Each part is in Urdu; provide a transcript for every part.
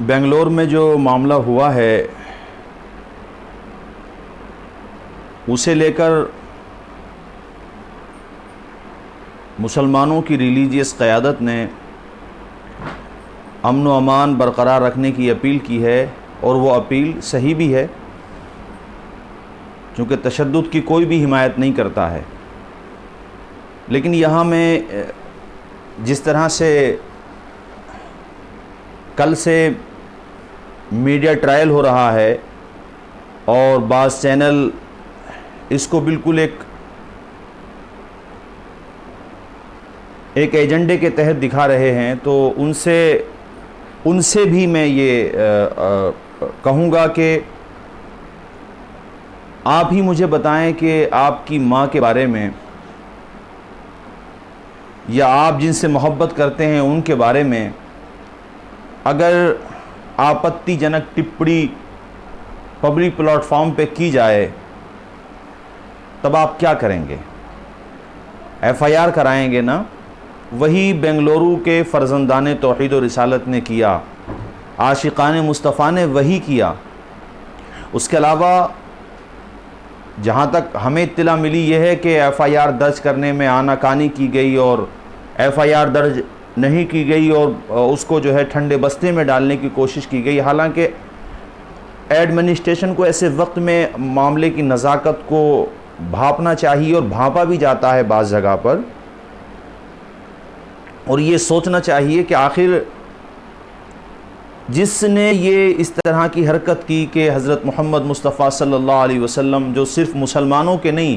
بنگلور میں جو معاملہ ہوا ہے اسے لے کر مسلمانوں کی ریلیجیس قیادت نے امن و امان برقرار رکھنے کی اپیل کی ہے، اور وہ اپیل صحیح بھی ہے، چونکہ تشدد کی کوئی بھی حمایت نہیں کرتا ہے۔ لیکن یہاں میں جس طرح سے کل سے میڈیا ٹرائل ہو رہا ہے اور بعض چینل اس کو بالکل ایک ایجنڈے کے تحت دکھا رہے ہیں، تو ان سے بھی میں یہ کہوں گا کہ آپ ہی مجھے بتائیں کہ آپ کی ماں کے بارے میں یا آپ جن سے محبت کرتے ہیں ان کے بارے میں اگر آپتی جنک ٹپڑی پبلک پلیٹ فارم پہ کی جائے تب آپ کیا کریں گے؟ ایف آئی آر کرائیں گے نا؟ وہی بنگلورو کے فرزندان توحید و رسالت نے کیا، عاشقان مصطفیٰ نے وہی کیا۔ اس کے علاوہ جہاں تک ہمیں اطلاع ملی یہ ہے کہ ایف آئی آر درج کرنے میں آناکانی کی گئی اور ایف آئی آر درج نہیں کی گئی اور اس کو جو ہے ٹھنڈے بستے میں ڈالنے کی کوشش کی گئی، حالانکہ ایڈمنسٹریشن کو ایسے وقت میں معاملے کی نزاکت کو بھاپنا چاہیے، اور بھاپا بھی جاتا ہے بعض جگہ پر، اور یہ سوچنا چاہیے کہ آخر جس نے یہ اس طرح کی حرکت کی کہ حضرت محمد مصطفیٰ صلی اللہ علیہ وسلم جو صرف مسلمانوں کے نہیں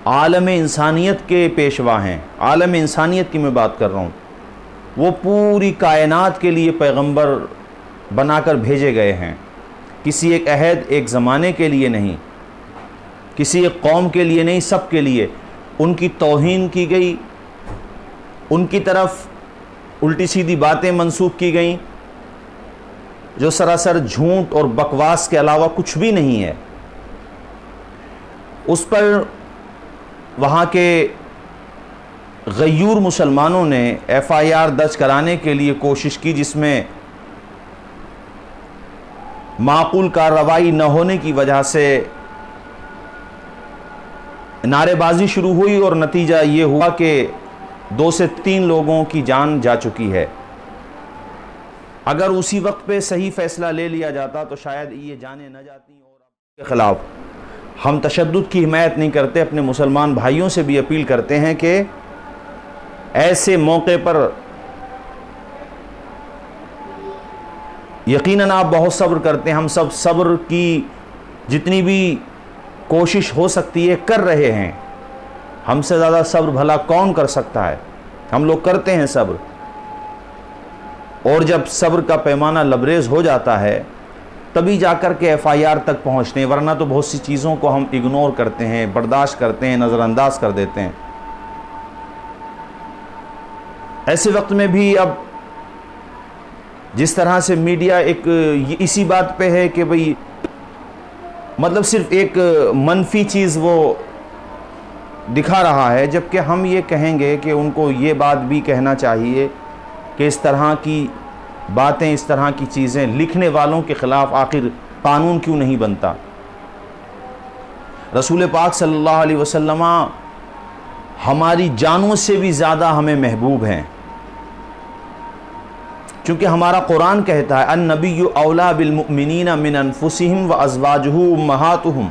عالم انسانیت کے پیشوا ہیں، عالم انسانیت کی میں بات کر رہا ہوں، وہ پوری کائنات کے لیے پیغمبر بنا کر بھیجے گئے ہیں، کسی ایک عہد ایک زمانے کے لیے نہیں، کسی ایک قوم کے لیے نہیں، سب کے لیے۔ ان کی توہین کی گئی، ان کی طرف الٹی سیدھی باتیں منسوب کی گئیں جو سراسر جھوٹ اور بکواس کے علاوہ کچھ بھی نہیں ہے۔ اس پر وہاں کے غیور مسلمانوں نے ایف آئی آر درج کرانے کے لیے کوشش کی، جس میں معقول کارروائی نہ ہونے کی وجہ سے نعرے بازی شروع ہوئی، اور نتیجہ یہ ہوا کہ 2 سے 3 لوگوں کی جان جا چکی ہے۔ اگر اسی وقت پہ صحیح فیصلہ لے لیا جاتا تو شاید یہ جانیں نہ جاتی۔ اور کے خلاف ہم تشدد کی حمایت نہیں کرتے، اپنے مسلمان بھائیوں سے بھی اپیل کرتے ہیں کہ ایسے موقع پر یقیناً آپ بہت صبر کرتے ہیں، ہم سب صبر کی جتنی بھی کوشش ہو سکتی ہے کر رہے ہیں، ہم سے زیادہ صبر بھلا کون کر سکتا ہے؟ ہم لوگ کرتے ہیں صبر، اور جب صبر کا پیمانہ لبریز ہو جاتا ہے تبھی جا کر کے ایف آئی آر تک پہنچتے ہیں، ورنہ تو بہت سی چیزوں کو ہم اگنور کرتے ہیں، برداشت کرتے ہیں، نظر انداز کر دیتے ہیں۔ ایسے وقت میں بھی اب جس طرح سے میڈیا اسی بات پہ ہے کہ بھئی مطلب صرف ایک منفی چیز وہ دکھا رہا ہے، جبکہ ہم یہ کہیں گے کہ ان کو یہ بات بھی کہنا چاہیے کہ اس طرح کی باتیں، اس طرح کی چیزیں لکھنے والوں کے خلاف آخر قانون کیوں نہیں بنتا؟ رسول پاک صلی اللہ علیہ وسلم ہماری جانوں سے بھی زیادہ ہمیں محبوب ہیں، چونکہ ہمارا قرآن کہتا ہے النبی اولا بالمؤمنین من انفسہم وازواجہ امہاتہم،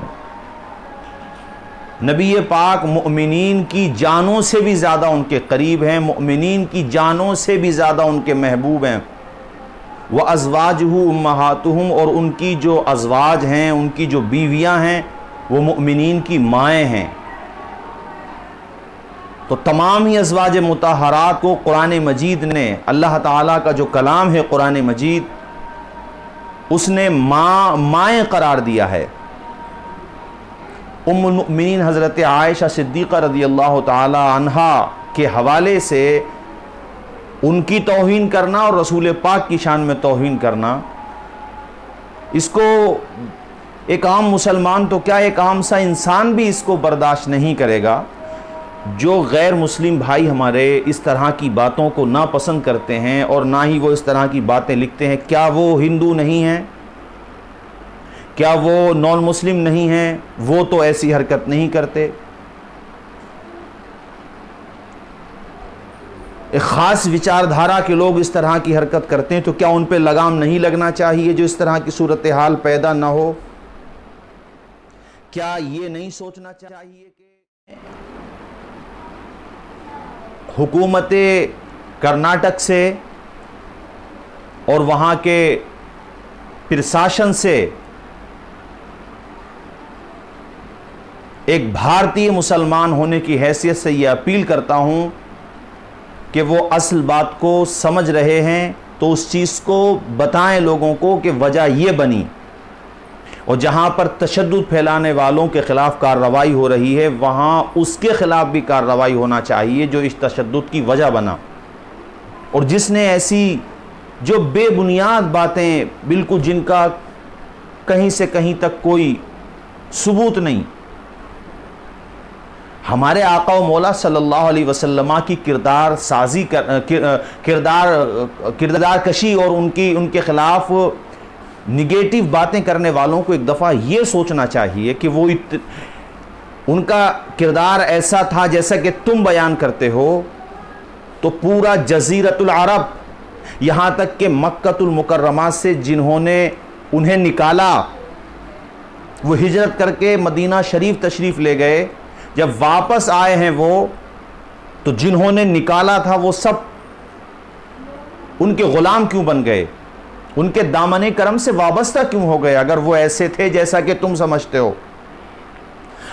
نبی پاک مؤمنین کی جانوں سے بھی زیادہ ان کے قریب ہیں، مؤمنین کی جانوں سے بھی زیادہ ان کے محبوب ہیں، وازواجہ امہاتہم، اور ان کی جو ازواج ہیں، ان کی جو بیویاں ہیں وہ مؤمنین کی مائیں ہیں۔ تو تمام ہی ازواج مطہرات کو قرآن مجید نے، اللہ تعالیٰ کا جو کلام ہے قرآن مجید، اس نے مائیں قرار دیا ہے۔ ام المؤمنین حضرت عائشہ صدیقہ رضی اللہ تعالی عنہا کے حوالے سے ان کی توہین کرنا اور رسول پاک کی شان میں توہین کرنا، اس کو ایک عام مسلمان تو کیا ایک عام سا انسان بھی اس کو برداشت نہیں کرے گا۔ جو غیر مسلم بھائی ہمارے اس طرح کی باتوں کو ناپسند کرتے ہیں اور نہ ہی وہ اس طرح کی باتیں لکھتے ہیں، کیا وہ ہندو نہیں ہیں؟ کیا وہ نان مسلم نہیں ہیں؟ وہ تو ایسی حرکت نہیں کرتے۔ ایک خاص وچاردھارا کے لوگ اس طرح کی حرکت کرتے ہیں، تو کیا ان پہ لگام نہیں لگنا چاہیے جو اس طرح کی صورتحال پیدا نہ ہو؟ کیا یہ نہیں سوچنا چاہیے کہ حکومت کرناٹک سے اور وہاں کے پرشاسن سے ایک بھارتی مسلمان ہونے کی حیثیت سے یہ اپیل کرتا ہوں کہ وہ اصل بات کو سمجھ رہے ہیں تو اس چیز کو بتائیں لوگوں کو کہ وجہ یہ بنی، اور جہاں پر تشدد پھیلانے والوں کے خلاف کارروائی ہو رہی ہے وہاں اس کے خلاف بھی کارروائی ہونا چاہیے جو اس تشدد کی وجہ بنا، اور جس نے ایسی جو بے بنیاد باتیں بالکل جن کا کہیں سے کہیں تک کوئی ثبوت نہیں، ہمارے آقا و مولا صلی اللہ علیہ وسلم کی کردار سازی کردار کشی اور ان کے خلاف نگیٹو باتیں کرنے والوں کو ایک دفعہ یہ سوچنا چاہیے کہ وہ ان کا کردار ایسا تھا جیسا کہ تم بیان کرتے ہو، تو پورا جزیرۃ العرب یہاں تک کہ مکۃ المکرمہ سے جنہوں نے انہیں نکالا، وہ ہجرت کر کے مدینہ شریف تشریف لے گئے، جب واپس آئے ہیں وہ تو جنہوں نے نکالا تھا وہ سب ان کے غلام کیوں بن گئے؟ ان کے دامن کرم سے وابستہ کیوں ہو گئے اگر وہ ایسے تھے جیسا کہ تم سمجھتے ہو؟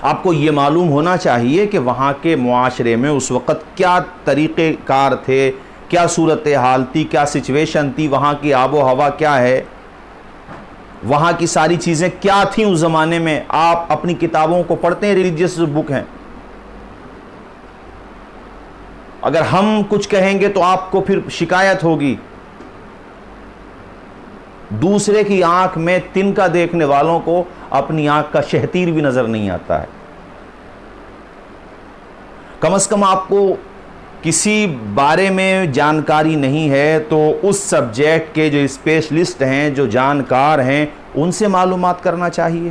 آپ کو یہ معلوم ہونا چاہیے کہ وہاں کے معاشرے میں اس وقت کیا طریقے کار تھے، کیا صورتحال تھی، کیا سچویشن تھی، وہاں کی آب و ہوا کیا ہے، وہاں کی ساری چیزیں کیا تھیں اس زمانے میں۔ آپ اپنی کتابوں کو پڑھتے ہیں، ریلیجیس بک ہیں، اگر ہم کچھ کہیں گے تو آپ کو پھر شکایت ہوگی۔ دوسرے کی آنکھ میں تنکا دیکھنے والوں کو اپنی آنکھ کا شہتیر بھی نظر نہیں آتا ہے۔ کم از کم آپ کو کسی بارے میں جانکاری نہیں ہے تو اس سبجیکٹ کے جو اسپیشلسٹ ہیں، جو جانکار ہیں، ان سے معلومات کرنا چاہیے۔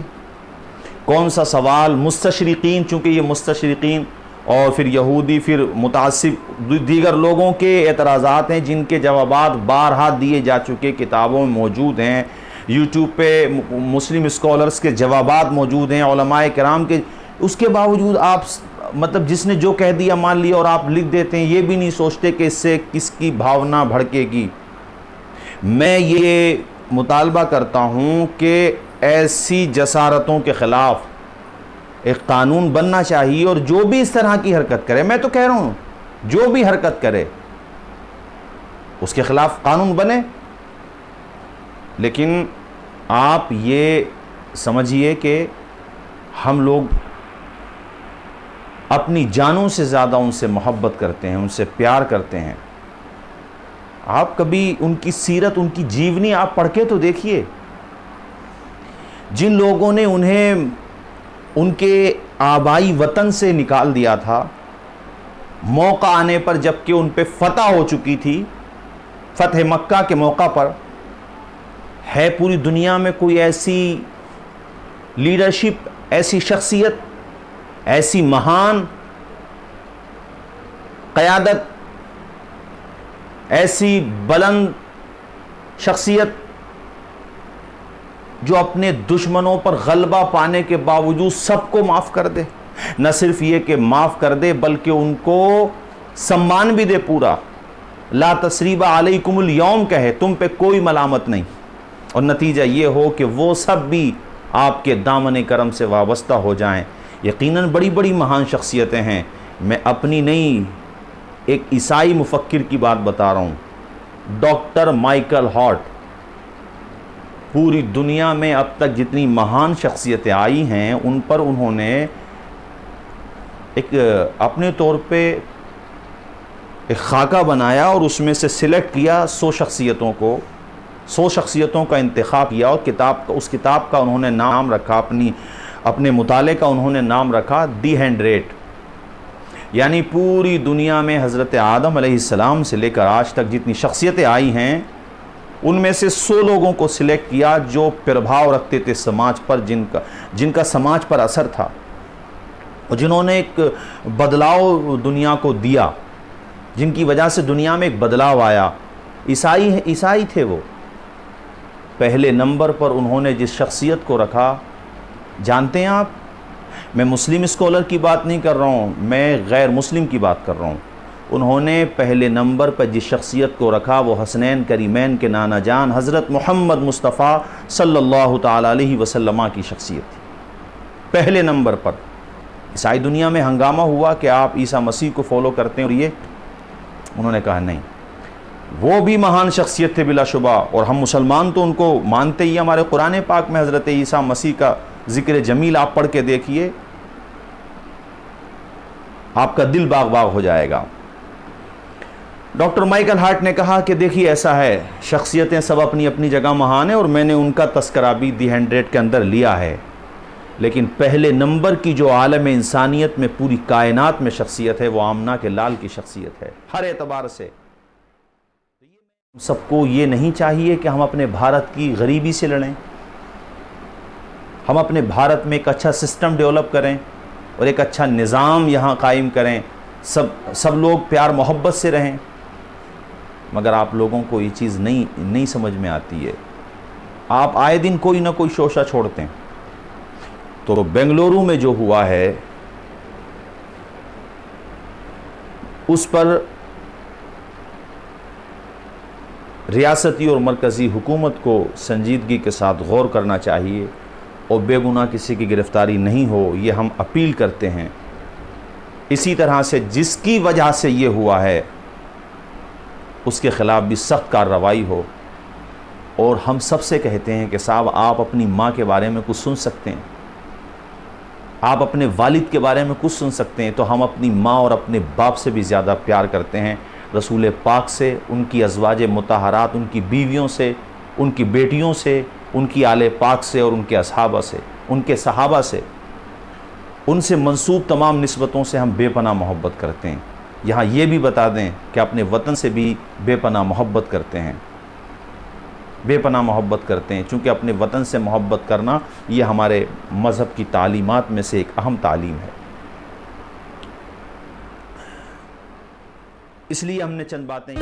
کون سا سوال مستشرقین، چونکہ یہ مستشرقین اور پھر یہودی پھر متعصب دیگر لوگوں کے اعتراضات ہیں جن کے جوابات بارہا دیے جا چکے، کتابوں میں موجود ہیں، یوٹیوب پہ مسلم اسکالرز کے جوابات موجود ہیں، علماء کرام کے، اس کے باوجود آپ مطلب جس نے جو کہہ دیا مان لیا اور آپ لکھ دیتے ہیں، یہ بھی نہیں سوچتے کہ اس سے کس کی بھاونا بھڑکے گی۔ میں یہ مطالبہ کرتا ہوں کہ ایسی جسارتوں کے خلاف ایک قانون بننا چاہیے، اور جو بھی اس طرح کی حرکت کرے، میں تو کہہ رہا ہوں جو بھی حرکت کرے اس کے خلاف قانون بنے، لیکن آپ یہ سمجھیے کہ ہم لوگ اپنی جانوں سے زیادہ ان سے محبت کرتے ہیں، ان سے پیار کرتے ہیں۔ آپ کبھی ان کی سیرت، ان کی جیونی آپ پڑھ کے تو دیکھیے، جن لوگوں نے انہیں ان کے آبائی وطن سے نکال دیا تھا، موقع آنے پر جبکہ ان پہ فتح ہو چکی تھی، فتح مکہ کے موقع پر، ہے پوری دنیا میں کوئی ایسی لیڈرشپ، ایسی شخصیت، ایسی مہان قیادت، ایسی بلند شخصیت جو اپنے دشمنوں پر غلبہ پانے کے باوجود سب کو معاف کر دے؟ نہ صرف یہ کہ معاف کر دے بلکہ ان کو سمان بھی دے پورا، لا تثریب علیکم اليوم کہے، تم پہ کوئی ملامت نہیں، اور نتیجہ یہ ہو کہ وہ سب بھی آپ کے دامن کرم سے وابستہ ہو جائیں۔ یقیناً بڑی بڑی مہان شخصیتیں ہیں، میں اپنی نہیں ایک عیسائی مفکر کی بات بتا رہا ہوں، ڈاکٹر مائیکل ہارٹ۔ پوری دنیا میں اب تک جتنی مہان شخصیتیں آئی ہیں ان پر انہوں نے ایک اپنے طور پہ ایک خاکہ بنایا اور اس میں سے سلیکٹ کیا 100 شخصیتوں کو، 100 شخصیتوں کا انتخاب کیا، اور اس کتاب کا انہوں نے نام رکھا، اپنے مطالعے کا انہوں نے نام رکھا دی 100۔ یعنی پوری دنیا میں حضرت آدم علیہ السلام سے لے کر آج تک جتنی شخصیتیں آئی ہیں ان میں سے 100 لوگوں کو سلیکٹ کیا جو پربھاؤ رکھتے تھے سماج پر، جن کا سماج پر اثر تھا اور جنہوں نے ایک بدلاؤ دنیا کو دیا، جن کی وجہ سے دنیا میں ایک بدلاؤ آیا۔ عیسائی تھے وہ۔ پہلے نمبر پر انہوں نے جس شخصیت کو رکھا، جانتے ہیں آپ، میں مسلم اسکالر کی بات نہیں کر رہا ہوں، میں غیر مسلم کی بات کر رہا ہوں۔ انہوں نے پہلے نمبر پر جس شخصیت کو رکھا وہ حسنین کریمین کے نانا جان حضرت محمد مصطفیٰ صلی اللہ تعالیٰ علیہ وسلم کی شخصیت تھی پہلے نمبر پر۔ عیسائی دنیا میں ہنگامہ ہوا کہ آپ عیسیٰ مسیح کو فالو کرتے ہیں، اور یہ انہوں نے کہا نہیں، وہ بھی مہان شخصیت تھے بلا شبہ، اور ہم مسلمان تو ان کو مانتے ہی۔ ہمارے قرآن پاک میں حضرت عیسیٰ مسیح کا ذکر جمیل آپ پڑھ کے دیکھیے، آپ کا دل باغ باغ ہو جائے گا۔ ڈاکٹر مائیکل ہارٹ نے کہا کہ دیکھیے ایسا ہے، شخصیتیں سب اپنی اپنی جگہ مہان ہیں، اور میں نے ان کا تذکرہ بھی دی 100 کے اندر لیا ہے، لیکن پہلے نمبر کی جو عالم انسانیت میں پوری کائنات میں شخصیت ہے وہ آمنہ کے لال کی شخصیت ہے ہر اعتبار سے۔ سب کو یہ نہیں چاہیے کہ ہم اپنے بھارت کی غریبی سے لڑیں، ہم اپنے بھارت میں ایک اچھا سسٹم ڈیولپ کریں اور ایک اچھا نظام یہاں قائم کریں، سب لوگ پیار محبت سے رہیں، مگر آپ لوگوں کو یہ چیز نہیں سمجھ میں آتی ہے۔ آپ آئے دن کوئی نہ کوئی شوشہ چھوڑتے ہیں۔ تو بنگلورو میں جو ہوا ہے اس پر ریاستی اور مرکزی حکومت کو سنجیدگی کے ساتھ غور کرنا چاہیے، اور بے گناہ کسی کی گرفتاری نہیں ہو، یہ ہم اپیل کرتے ہیں۔ اسی طرح سے جس کی وجہ سے یہ ہوا ہے اس کے خلاف بھی سخت کارروائی ہو، اور ہم سب سے کہتے ہیں کہ صاحب آپ اپنی ماں کے بارے میں کچھ سن سکتے ہیں، آپ اپنے والد کے بارے میں کچھ سن سکتے ہیں، تو ہم اپنی ماں اور اپنے باپ سے بھی زیادہ پیار کرتے ہیں، رسول پاک سے، ان کی ازواج مطہرات، ان کی بیویوں سے، ان کی بیٹیوں سے، ان کی آل پاک سے، اور ان کے اصحابہ سے، ان کے صحابہ سے، ان سے منسوب تمام نسبتوں سے ہم بے پناہ محبت کرتے ہیں۔ یہاں یہ بھی بتا دیں کہ اپنے وطن سے بھی بے پناہ محبت کرتے ہیں، بے پناہ محبت کرتے ہیں، چونکہ اپنے وطن سے محبت کرنا یہ ہمارے مذہب کی تعلیمات میں سے ایک اہم تعلیم ہے۔ اس لیے ہم نے چند باتیں